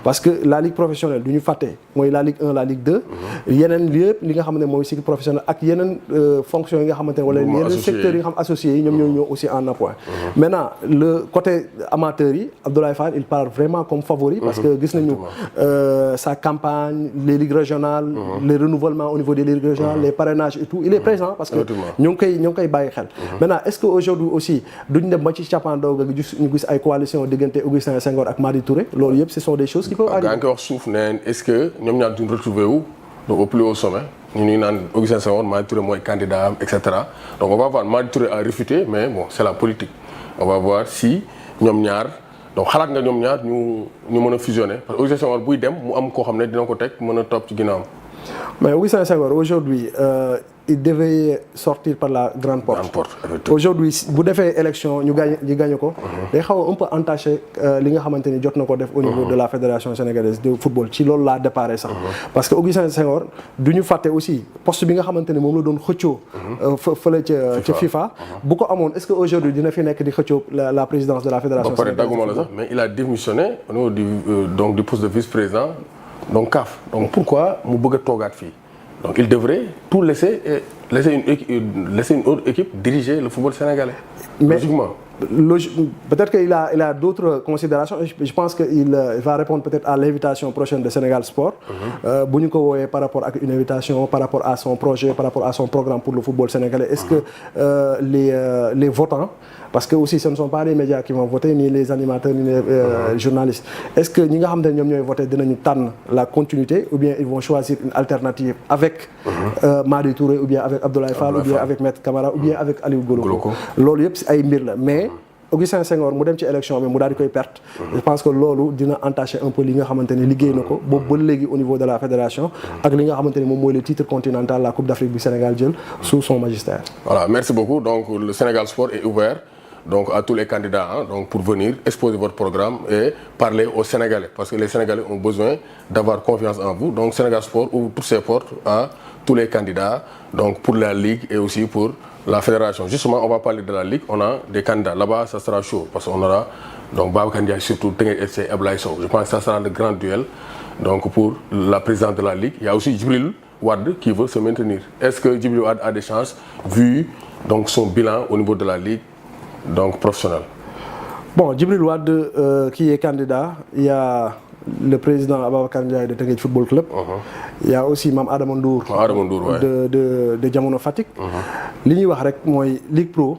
parce que la ligue professionnelle du ñu fàtte mooy la ligue 1 la ligue 2 yeneen yëpp li nga xamante ne mooy cycle professionnel ak yeneen fonctions yi nga xamante ne wala yeneen secteurs yi nga xam associés yi ñoom ñoo ñëw aussi en appoint maintenant le côté amateur yi Abdoulaye Fall il parle vraiment comme favori parce que gis nañu sa campagne les ligues régionales les renouvellements au niveau des ligues régionales les parrainages et tout il est présent parce que ñoo ngi koy bàyyi xel maintenant est-ce que aujourd'hui aussi duñ dem ba ci cappaandaw ga ñu gis ay coalition diggante Augustin Senghor ak Madi Touré loolu yëpp ce sont des choses qui peuvent arriver. gaa ngi koy wax suuf ne est-ce que ñoom ñaar duñ retrouver wu donc au plus haut sommet ñu ngi naan Augustin Senghor Madi Touré mooy candidat am et cetera donc on va voir Madi Touré a réfuté mais bon c'est la politique on va voir si ñoom ñaar donc xalaat nga ñoom ñaar ñu mën a fusionner parce que Augustin Senghor buy dem mu am koo xam ne dina ko teg mën a topp ci ginnaawam. mais Augustin Senghor aujourd'hui il devait sortir par la grande porte. Aujourd'hui bu defee élection ñu gagné ko. day xaw a un peu entaché li nga xamante ni jot na ko def au niveau de la fédération sénégalaise de football ci loolu laa déparé sax. parce que Augustin Senghor du ñu fàtte aussi poste bi nga xamante ni moom la doon xëccoo. fële ca FIFA. bu ko amoon est-ce que aujourd'hui dina fi nekk di xëccoo la présidence de la fédération sénégalaise. ba pare dagguma la sax mais il a démissionné au niveau du poste de vice-président donc CAF donc pourquoi mu bëgg a toogaat fii. Donc il devrait tout laisser une autre équipe diriger le football sénégalais. Logiquement. Peut-être qu'il a d'autres considérations. Je pense qu'il va répondre peut-être à l'invitation prochaine de Sénégal Sport. Bu ñu ko woowee par rapport ak une invitation, par rapport à son projet, par rapport à son programme pour le football sénégalais. Est-ce que les votants, parce que aussi ce ne sont pas les médias qui vont voter, ni les animateurs, ni les journalistes. Est-ce que ñi nga xam ne ñoom ñooy voter dinañu tànn la continuité ou bien ils vont choisir une alternative avec Madi Touré ou bien avec Abdoulaye Fall ou bien avec Maître Camara ou bien avec Aliou Goloko. Loolu yëpp ay mbir la mais Augustin Senghor mu dem ci élection bi mu daal di koy perte. je pense que loolu dina entacher un peu li nga xamante ni liggéey na ko boobu ba léegi au niveau de la fédération ak li nga xamante ni moom mooy le titre continental la Coupe d'Afrique bi Sénégal jël sous son magistère. Voilà, merci beaucoup. Donc le Sénégal Sport est ouvert donc à tous les candidats donc pour venir exposer votre programme et parler aux Sénégalais parce que les Sénégalais ont besoin d'avoir confiance en vous. Donc Sénégal Sport ouvre toutes ses portes à tous les candidats donc pour la ligue et aussi pour la fédération. Justement, on va parler de la ligue. On a des candidats. Là-bas, ça sera chaud parce qu'on aura donc Babacar Ndiaye surtout Teungueth FC Ablaye Sow. Je pense que ça sera le grand duel donc pour la présidence de la ligue. Il y a aussi Djibril Wade qui veut se maintenir. Est-ce que Djibril Wade a des chances vu donc son bilan au niveau de la ligue donc professionnelle? Bon, Djibril Wade qui est candidat, il y a le président Ababacar Ndiaye de Teungueth Football Club. Il y a aussi Mame Adama Ndour de Jamono Fatick. li ñuy wax rek mooy Ligue Pro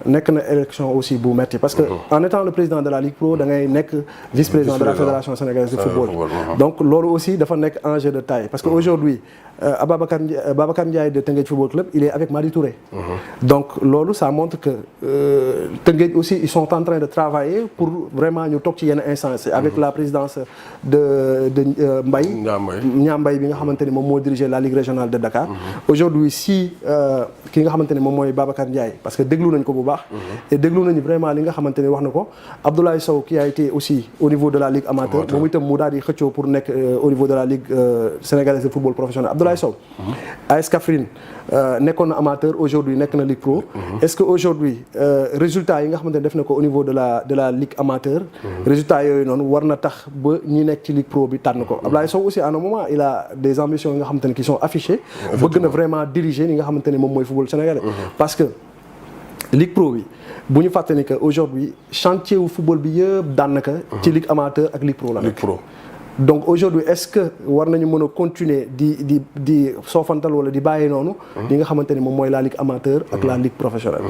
nekk na élection aussi bu metti parce que en étant le président de la Ligue Pro da ngay nekk vice-président de la fédération sénégalaise de football. Donc loolu aussi dafa nekk enjeu de taille parce que aujourd'hui Babacar Ndiaye de Teungueth Football Club il est avec Madi Touré. Donc loolu ça montre que Teungueth aussi ils sont en train de travailler pour vraiment ñu toog ci yenn instance avec la présidence de Mbaye bi nga xamante ni moom moo diriger la Ligue régionale de Dakar. Aujourd'hui si ki nga xamante ni moom mooy Babacar Ndiaye parce que déglu nañ ko bu baax. et déglu nañu vraiment li nga xamante ni wax na ko Abdoulaye Sow qui a été aussi au niveau de la Ligue amateur moom itam mu daal di xëccoo pour nekk au niveau de la Ligue sénégalaise de football professionnel. Abdoulaye Sow AS Kaffrine nekkoon na amateur aujourd'hui nekk na Ligue Pro. Est-ce que aujourd'hui résultats yi nga xamante ne def na ko au niveau de la Ligue amateur. résultats yooyu noonu war na tax ba ñi nekk ci Ligue Pro bi tànn ko. Abdoulaye Sow aussi à un moment il a des ambitions yi nga xamante ne qui sont affichées. bëgg na vraiment diriger li nga xamante ne moom mooy football sénégalais. parce que Ligue Pro bi bu ñu fàttali que aujourd'hui chantier wu football bi yëpp daanaka. ci Ligue amateur ak Ligue Pro la nekk. Donc aujourd'hui est-ce que war nañu mën a continuer di soofantal wala di bàyyi noonu li nga xamante ni moom mooy la ligue amateur ak la ligue professionnelle.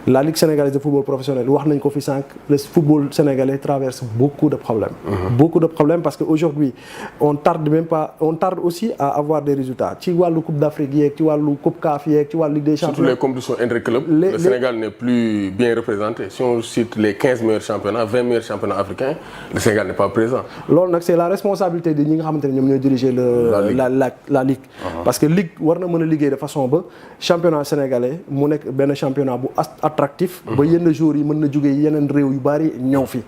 La ligue sénégalaise de football professionnel wax nañ ko fi sànq le football sénégalais traverse beaucoup de problèmes parce que aujourd'hui on tarde aussi à avoir des résultats ci wàllu coupe d'Afrique yeeg ci wàllu coupe CAF yeeg ci wàllu Ligue des champions. Surtout les compétitions interclubs. Le Sénégal n'est plus bien représenté. Si on cite les 15 meilleurs championnats 20 meilleurs championnats africains le Sénégal n'est pas présent. Loolu nag c'est la responsabilité de ñi nga xamante ne ñoom ñooy diriger la ligue. Parce que ligue war na mën a liggéey de façon ba championnat sénégalais mu nekk benn championnat bu attractif. ba yenn jours yi mën na jógee yeneen réew yu bari ñëw fi.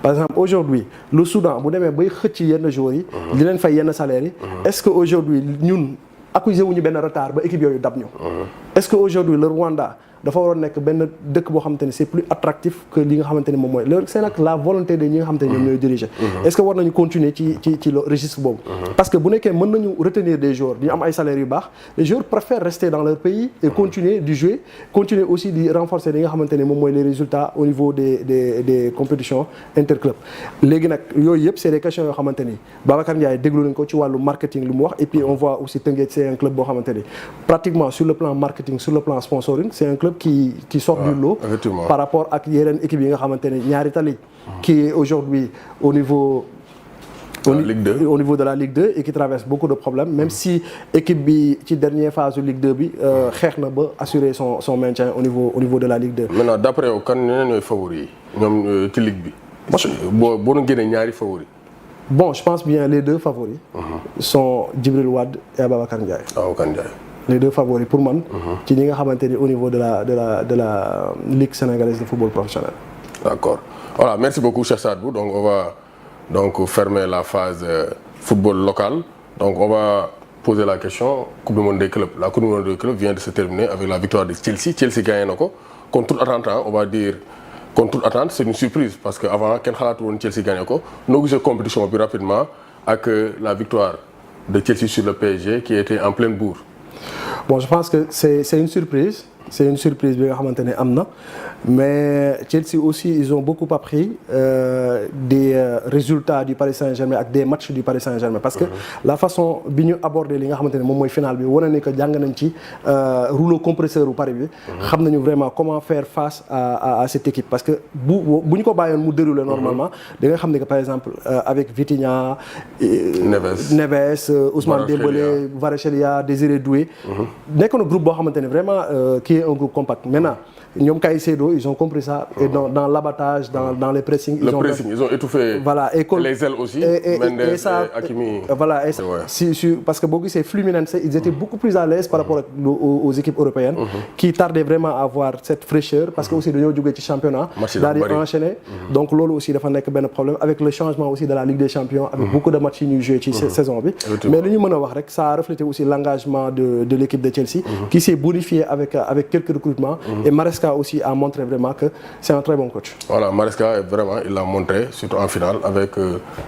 par exemple aujourd'hui le Soudan bu demee bay xëcc yenn jours yi. di leen fay yenn salaires yi. est-ce que aujourd'hui ñun accusé wuñu benn retard ba équipe yooyu dab ñu. est-ce que aujourd'hui le Rwanda dafa waroon nekk benn dëkk boo xamante ni c'est plus attractif que li nga xamante ni moom mooy loolu c'est nag la volonté de ñi nga xamante ni ñoom ñooy diriger. Est-ce que war nañu continuer ci le registre boobu. parce que bu nekkee mën nañu retenir des joueurs di am ay salaires yu baax les joueurs préfèrent rester dans leur pays et continuer di jouer continuer aussi di renforcer li nga xamante ni moom mooy les résultats au niveau des compétitions interclubs. léegi nag yooyu yëpp c'est des questions yoo xamante ni Babacar Ndiaye déglu nañ ko ci wàllu marketing lu mu wax et puis on voit aussi Teungueth c'est un club boo xamante ni pratiquement sur le plan marketing sur le plan sponsoring c'est un club qui sort du lot par rapport ak yeneen équipes yi nga xamante ni ñaari tali qui est aujourd'hui au niveau de la Ligue 2 et qui traverse beaucoup de problèmes même si équipe bi ci dernière phase de Ligue 2 bi xeex na ba assurer son maintien au niveau de la Ligue 2. maintenant d'après yow kan ñeneen ñooy favoris yi ñoom ci ligue bi. boo nu génnee ñaari favoris. bon je pense bien les deux favoris. sont Djibril Wade et Ababacar Ndiaye. Les deux favoris pour man. ci ñi nga xamante ni au niveau de la Ligue sénégalaise de football professionnel. D'accord. Voilà, merci beaucoup Cheikh Sadbou. Donc on va fermer la phase football local. Donc on va poser la question Coupe du monde des clubs. La Coupe du monde des clubs vient de se terminer avec la victoire de Chelsea. Chelsea gagné na ko contre toute attente, on va dire contre toute attente, c'est une surprise parce que avant kenn xalaatu woon Chelsea gagné ko. Noo gisee compétition bi rapidement ak la victoire de Chelsea sur le PSG qui était en pleine bourre. Bon, je pense que c'est une surprise. C'est une surprise bi nga xamante ne am na mais Chelsea aussi ils ont beaucoup appris des résultats du Paris Saint-Germain ak des matchs du Paris Saint-Germain parce que la façon bi ñu aborder li nga xamante ne moom mooy finale bi wane ni que jàng nañ ci rouleau compresseur bu Paris bi xam nañu vraiment comment faire face à cette équipe parce que bu ñu ko bàyyoon mu dérouler normalement da nga xam ne que par exemple avec Vitinha Neves Ousmane Dembélé Kvaratskhelia Désiré Doué nekk na groupe boo xamante ne vraiment un groupe compact. Maintenant, ñoom Caicedo, ils ont compris ça et dans l'abattage, dans les pressings, ils ont étouffé. Voilà, et les ailes aussi. Mendes et Hakimi. Voilà, et parce que beaucoup c'est Fluminense, ils étaient beaucoup plus à l'aise par rapport aux équipes européennes qui tardaient vraiment à avoir cette fraîcheur parce que aussi dañoo jógee ci championnat daal di enchaîner. Donc loolu aussi dafa nekk benn problème avec le changement aussi de la Ligue des Champions avec beaucoup de matchs yi ñuy joué ci saison bi. Mais li ñu mën a wax rek ça a reflété aussi l'engagement de l'équipe de Chelsea qui s'est bonifié avec quelques recrutements et Maresca aussi a montré vraiment que c'est un très bon coach. Voilà, Maresca vraiment il l'a montré surtout en finale avec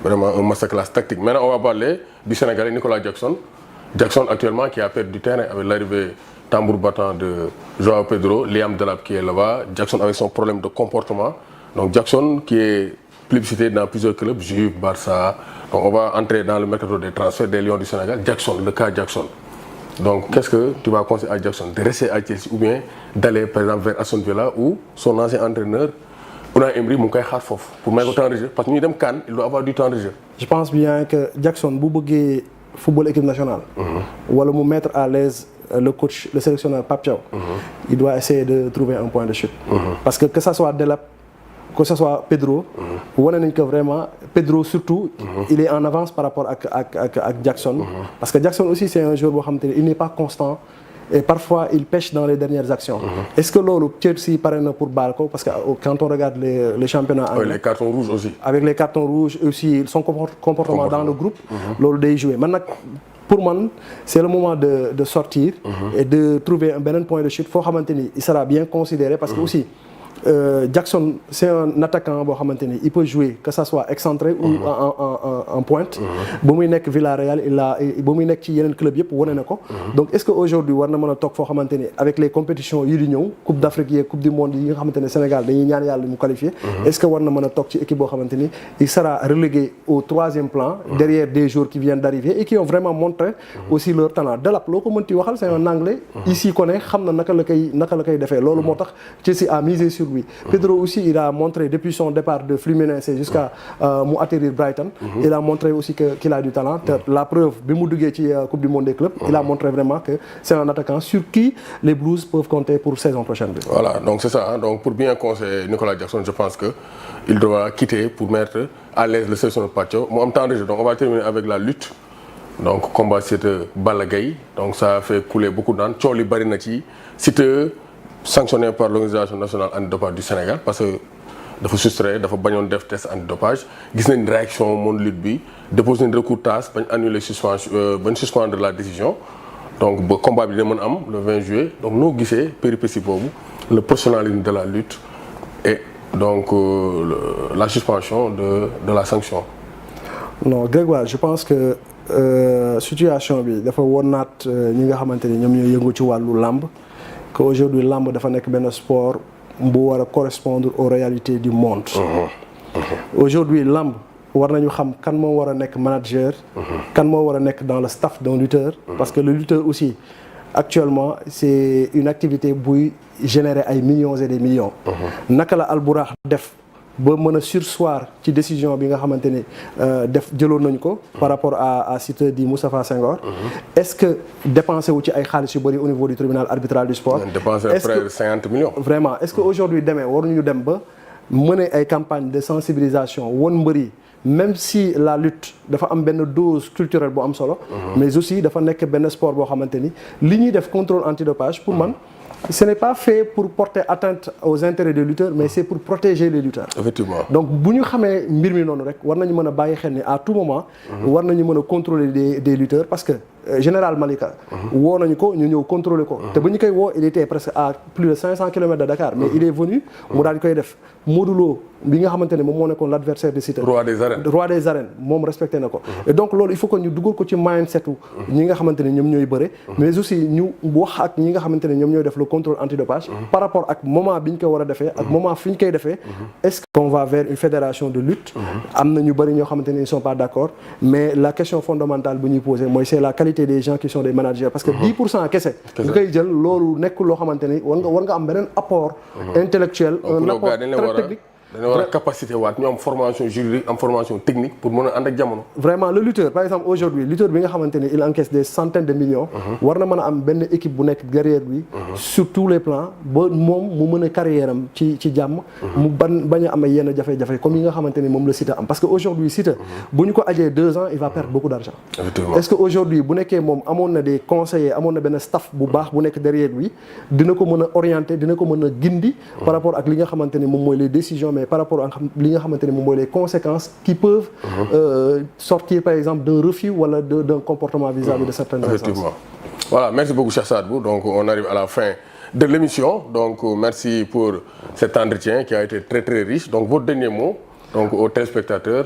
vraiment un masterclass tactique. Maintenant on va parler du Sénégalais Nicolas Jackson. Jackson actuellement qui a perdu du terrain avec l'arrivée tambour battant de Joao Pedro, Liam Delap qui est là-bas, Jackson avec son problème de comportement. Donc Jackson qui est publicité dans plusieurs clubs, Juve, Barça. Donc on va entrer dans le mercato des transferts des Lions du Sénégal. Jackson, le cas Jackson. Donc, qu'est-ce que tu vas conseiller à Jackson? De rester à Chelsea ou bien d'aller par exemple vers Aston Villa où son ancien entraîneur, Unai Emery, mu ngi koy xaar foofu pour mettre temps de jeu parce que ñu dem CAN, il doit avoir du temps de jeu. Je pense bien que Jackson bu bëggee football équipe nationale. wala mu mettre à l'aise le coach, le sélectionneur Pape Thiaw. Il doit essayer de trouver un point de chute. Parce que ça soit Delap, que ce soit Pedro, wane nañ que vraiment Pedro surtout il est en avance par rapport ak Jackson parce que Jackson aussi c'est un joueur boo xamante ne il n'est pas constant et parfois il pêche dans les dernières actions. Est-ce que loolu Chelsea pare na pour baal ko parce que quand on regarde les championnats anglais, les cartons rouges aussi. Avec les cartons rouges aussi son comportement dans le groupe loolu day jouer man nag pour man c'est le moment de sortir et de trouver un beneen point de chute foo xamante ni il sera bien considéré parce que aussi Jackson c'est un attaquant boo xamante ni il peut jouer que ça soit excentré ou en pointe ba muy nekk Villarreal ba muy nekk ci yeneen club yëpp wane na ko donc est-ce que aujourd'hui war na mën a toog foo xamante ni avec les compétitions yi di ñëw Coupe d'Afrique yi Coupe du monde yi nga xamante ne Sénégal dañuy ñaan yàlla mu qualifier est-ce que war na mën a toog ci équipe boo xamante ni il sera relégué au troisième plan derrière des joueurs qui viennent d'arriver et qui ont vraiment montré aussi leur talent Delap loo ko mënti waxal c'est un anglais ici connaît xam na naka la koy defee loolu moo tax Chelsea a misé sur lui. Pedro aussi il a montré depuis son départ de Fluminense jusqu'à mu atterrir Brighton. Il a montré aussi qu'il a du talent. La preuve bi mu duggee ci Coupe du monde des clubs. Il a montré vraiment que c'est un attaquant sur qui les Blues peuvent compter pour saison prochaine. Voilà, donc c'est ça. Donc pour bien conseiller Nicolas Jackson, je pense que il doit quitter pour mettre à l'aise le sélectionneur Pape Thiaw. Mu am temps de jeu. Donc on va terminer avec la lutte. Donc combat Siteu Balla Gaye. Donc ça a fait couler beaucoup d'encre. Coow li bari na ci Siteu sanctionné par l'organisation nationale antidopage du Sénégal parce que dafa soustraire dafa bañoon def test antidopage gis nañ réaction monde lutte bi déposé nañ recours TAS bañ annuler suspension bañ suspendre la décision donc ba combat bi dina mën am le 20 juillet donc noo gisee péripétie boobu le professionnalisme de la lutte et donc la suspension de la sanction. Non Grégoire, je pense que situation bi dafa wonaat ñi nga xamante ni ñoom ñooy yëngu ci wàllu làmb que aujourd'hui làmb dafa nekk benn sport bu war a correspondre aux réalités du monde. Aujourd'hui làmb war nañu xam kan moo war a nekk manager. kan moo war a nekk dans le staff d'un lutteur. parce que le lutteur aussi actuellement c'est une activité buy générer ay millions et des millions. naka la Albourakh def ba mën a surseoir ci décision bi nga xamante ni def jëloon nañu ko. par rapport à Siteu di Moustapha Senghor. est-ce que dépensé wu ci ay xaalis yu bëri au niveau du tribunal arbitral du sport. dépensé près de 50 millions. vraiment est-ce que aujourd'hui demee waruñu dem ba mener ay campagne de sensibilisation won mbër yi même si la lutte dafa am benn dose culturelle bu am solo. mais aussi dafa nekk benn sport boo xamante ni li ñuy def contrôle antidopage pour man. Ce n'est pas fait pour porter atteinte aux intérêts des lutteurs mais c'est pour protéger les lutteurs. Effectivement. Donc bu ñu xamee mbir mi noonu rek war nañu mën a bàyyi xel ni à tout moment. war nañu mën a contrôler des lutteurs parce que général Malika. woo nañu ko ñu ñëw contrôler ko. te bu ñu koy woo il était presque à plus de 500 kilomètres de Dakar. mais il est venu mu daal di koy def Modou Lo bi nga xamante ne moom moo nekkoon l'adversaire de Siteu. roi des arènes moom respecté na ko. et donc loolu il faut que ñu dugal ko ci mindset ñi nga xamante ne ñoom ñooy bëre. mais aussi ñu wax ak ñi nga xamante ne ñoom ñooy def le contrôle antidopage. par rapport ak moment bi ñu ko war a defee. ak moment fi ñu koy defee. est-ce qu'on va vers une fédération de lutte. am na ñu bëri ñoo xamante ne ils sont pas d'accord mais la question fondamentale bu ñuy poser mooy c'est la qualité des gens qui sont des managers parce que 10% kese. nga koy jël loolu nekkul loo xamante ni war nga am beneen apport. intellectuel un apport très technique. dañoo war a capacité waat ñu am formation juridique am formation technique pour mën a ànd ak jamono. vraiment le lutteur par exemple aujourd'hui lutteur bi nga xamante ni il encaisse des centaines de millions. war na mën a am benn équipe bu nekk derrière lui. sur tous les plans ba moom mu mën a carrière am ci jàmm. mu bañ a am ay yenn jafe-jafe comme yi nga xamante ni moom la Siteu am parce que aujourd'hui Siteu bu ñu ko ajee 2 ans il va perdre beaucoup d'argent. est-ce que aujourd'hui bu nekkee moom amoon na des conseillers amoon na benn staff bu baax bu nekk derrière lui dina ko mën a orienter dina ko mën a gindi. par rapport ak li nga xamante ni moom mooy les décisions mais par rapport ak li nga xamante ne moom mooy les conséquences qui peuvent sortir par exemple d'un refus wala d'un comportement vis-à-vis de certaines instances. Effectivement. Voilà, merci beaucoup Cheikh Sadbou. Donc on arrive à la fin de l'émission. Donc merci pour cet entretien qui a été très très riche. Donc votre dernier mot donc aux téléspectateurs,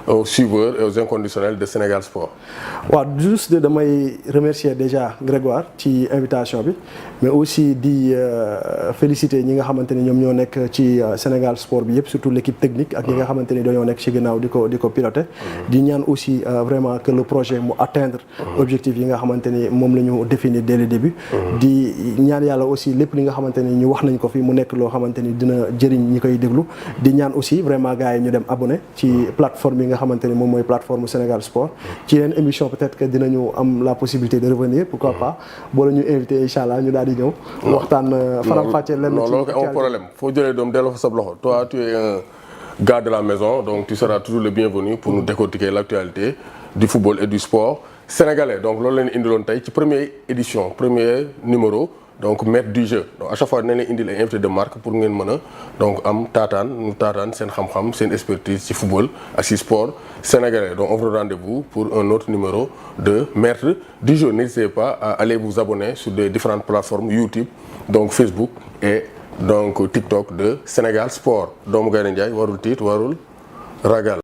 aux suiveurs et aux inconditionnels de Sénégal Sport. waaw juste damay remercier déjà Grégoire ci invitation bi mais aussi di féliciter ñi nga xamante ni ñoom ñoo nekk ci Sénégal Sport bi yëpp surtout l'équipe technique ak ñi nga xamante ni dañoo nekk ci ginnaaw di ko piloter. di ñaan aussi vraiment que le projet mu atteindre objectif yi nga xamante ni moom la ñu définir dès le début. di ñaan yàlla aussi lépp li nga xamante ni ñu wax nañ ko fi mu nekk loo xamante ni dina jëriñ ñi koy déglu di ñaan aussi vraiment gars yi ñu dem abonné ci plateforme yi nga xamante ni moom mooy plateforme Sénégal Sport ci yeneen émission peut-être que dinañu am la possibilité de revenir pourquoi pas boo la ñu invité incha allah ñu daal di ñëw waxtaan faram fàccee lenn non loolu amul problème foo jëlee doom delloo fa sa loxo toi tu es un gars de la maison donc tu seras toujours le bienvenu pour nous décortiquer l'actualité du football et du sport sénégalais donc loolu leen indiloon tey ci première édition premier numéro donc maître du jeu donc à chaque fois dinañ leen indil ay invité de marque pour ngeen mën a donc am taataan seen xam-xam seen expertise ci football ak ci sport sénégalais donc on vous donne rendez-vous pour un autre numéro de maître du jeu n'hésitez pas à aller vous abonner sur des différentes plateformes YouTube donc Facebook et donc TikTok de Sénégal Sport doomu Gaynde Njaay warul tiit warul ragal